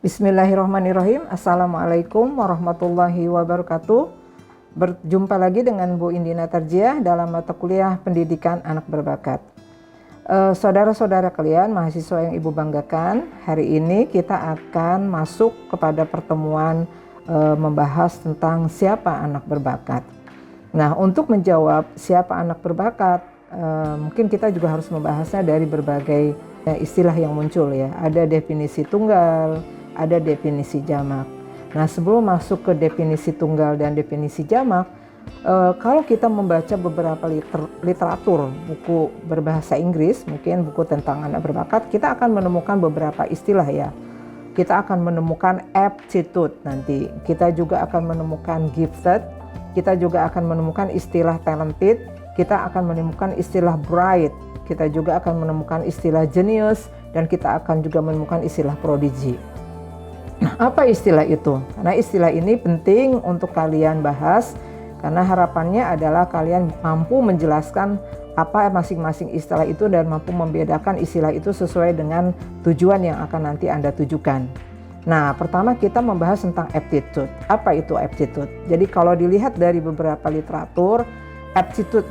Bismillahirrahmanirrahim. Assalamualaikum warahmatullahi wabarakatuh. Berjumpa lagi dengan Bu Indina Tarjiah dalam mata kuliah Pendidikan Anak Berbakat. Saudara-saudara kalian, mahasiswa yang Ibu banggakan, hari ini kita akan masuk kepada pertemuan membahas tentang siapa anak berbakat. Nah, untuk menjawab siapa anak berbakat, mungkin kita juga harus membahasnya dari berbagai istilah yang muncul ya. Ada definisi tunggal, ada definisi jamak. Nah, sebelum masuk ke definisi tunggal dan definisi jamak, kalau kita membaca beberapa literatur, buku berbahasa Inggris, mungkin buku tentang anak berbakat, kita akan menemukan beberapa istilah ya. Kita akan menemukan aptitude nanti, kita juga akan menemukan gifted, kita juga akan menemukan istilah talented, kita akan menemukan istilah bright, kita juga akan menemukan istilah genius, dan kita akan juga menemukan istilah prodigy. Nah, apa istilah itu? Karena istilah ini penting untuk kalian bahas, karena harapannya adalah kalian mampu menjelaskan apa masing-masing istilah itu dan mampu membedakan istilah itu sesuai dengan tujuan yang akan nanti Anda tujukan. Nah, pertama kita membahas tentang aptitude. Apa itu aptitude? Jadi kalau dilihat dari beberapa literatur,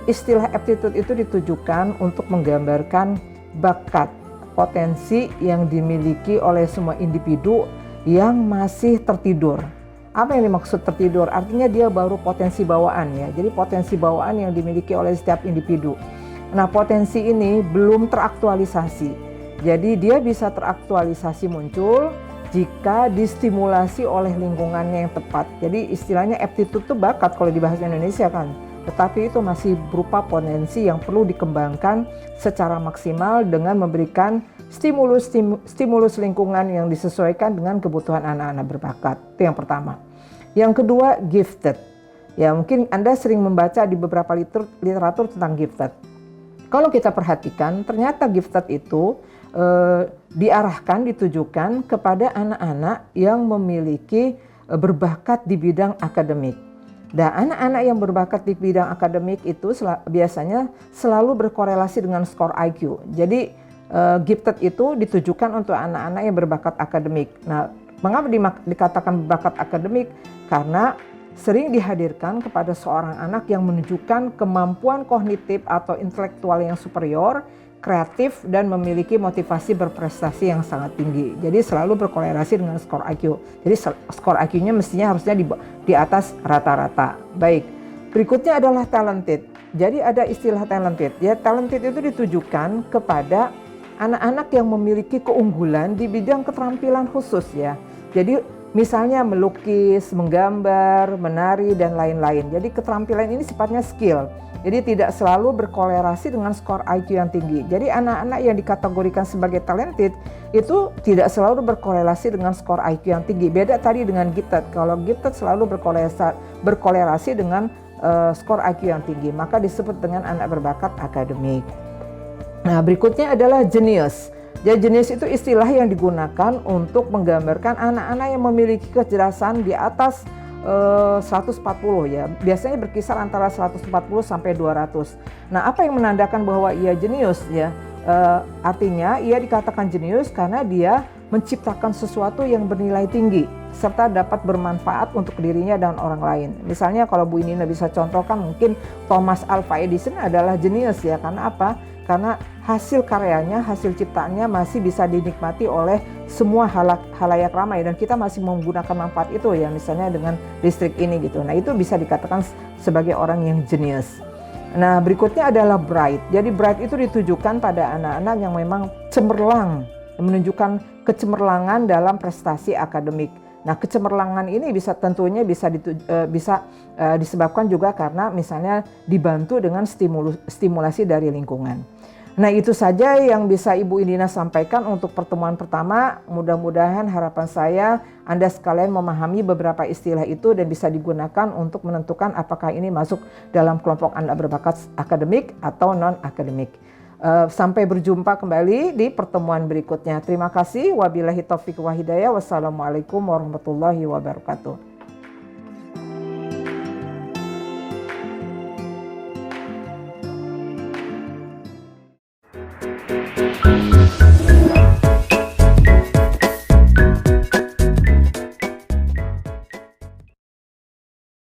istilah aptitude itu ditujukan untuk menggambarkan bakat, potensi yang dimiliki oleh semua individu yang masih tertidur. Apa yang dimaksud tertidur? Artinya dia baru potensi bawaan ya. Jadi potensi bawaan yang dimiliki oleh setiap individu. Nah, potensi ini belum teraktualisasi. Jadi dia bisa teraktualisasi muncul jika distimulasi oleh lingkungannya yang tepat. Jadi istilahnya aptitude itu bakat kalau di bahasa Indonesia kan. Tetapi itu masih berupa potensi yang perlu dikembangkan secara maksimal dengan memberikan stimulus lingkungan yang disesuaikan dengan kebutuhan anak-anak berbakat. Itu yang pertama. Yang kedua, gifted. Ya, mungkin Anda sering membaca di beberapa literatur tentang gifted. Kalau kita perhatikan, ternyata gifted itu ditujukan kepada anak-anak yang memiliki berbakat di bidang akademik. Dan anak-anak yang berbakat di bidang akademik itu biasanya selalu berkorelasi dengan skor IQ. Jadi gifted itu ditujukan untuk anak-anak yang berbakat akademik. Nah, mengapa dikatakan berbakat akademik? Karena sering dihadirkan kepada seorang anak yang menunjukkan kemampuan kognitif atau intelektual yang superior, kreatif, dan memiliki motivasi berprestasi yang sangat tinggi. Jadi selalu berkorelasi dengan skor IQ. Jadi skor IQ-nya mestinya harusnya di atas rata-rata. Baik, berikutnya adalah talented. Jadi ada istilah talented. Ya, talented itu ditujukan kepada anak-anak yang memiliki keunggulan di bidang keterampilan khusus ya. Jadi misalnya melukis, menggambar, menari, dan lain-lain. Jadi keterampilan ini sifatnya skill. Jadi tidak selalu berkorelasi dengan skor IQ yang tinggi. Jadi anak-anak yang dikategorikan sebagai talented itu tidak selalu berkorelasi dengan skor IQ yang tinggi. Beda tadi dengan gifted. Kalau gifted selalu berkorelasi dengan skor IQ yang tinggi, maka disebut dengan anak berbakat akademik. Nah, berikutnya adalah genius. Jadi genius itu istilah yang digunakan untuk menggambarkan anak-anak yang memiliki kecerdasan di atas 140 ya. Biasanya berkisar antara 140 sampai 200. Nah, apa yang menandakan bahwa ia jenius ya? Artinya ia dikatakan jenius karena dia menciptakan sesuatu yang bernilai tinggi serta dapat bermanfaat untuk dirinya dan orang lain. Misalnya kalau Bu Indina bisa contohkan, mungkin Thomas Alva Edison adalah jenius ya. Karena apa? Karena hasil karyanya, hasil ciptaannya masih bisa dinikmati oleh semua halayak ramai dan kita masih menggunakan manfaat itu ya, misalnya dengan listrik ini gitu. Nah, itu bisa dikatakan sebagai orang yang jenius. Nah, berikutnya adalah bright. Jadi bright itu ditujukan pada anak-anak yang memang cemerlang, menunjukkan kecemerlangan dalam prestasi akademik. Nah, kecemerlangan ini bisa disebabkan juga karena misalnya dibantu dengan stimulasi dari lingkungan. Nah, itu saja yang bisa Ibu Indina sampaikan untuk pertemuan pertama. Mudah-mudahan harapan saya Anda sekalian memahami beberapa istilah itu dan bisa digunakan untuk menentukan apakah ini masuk dalam kelompok anak berbakat akademik atau non-akademik. Sampai berjumpa kembali di pertemuan berikutnya. Terima kasih. Wabillahi taufiq wa hidayah. Wassalamualaikum warahmatullahi wabarakatuh.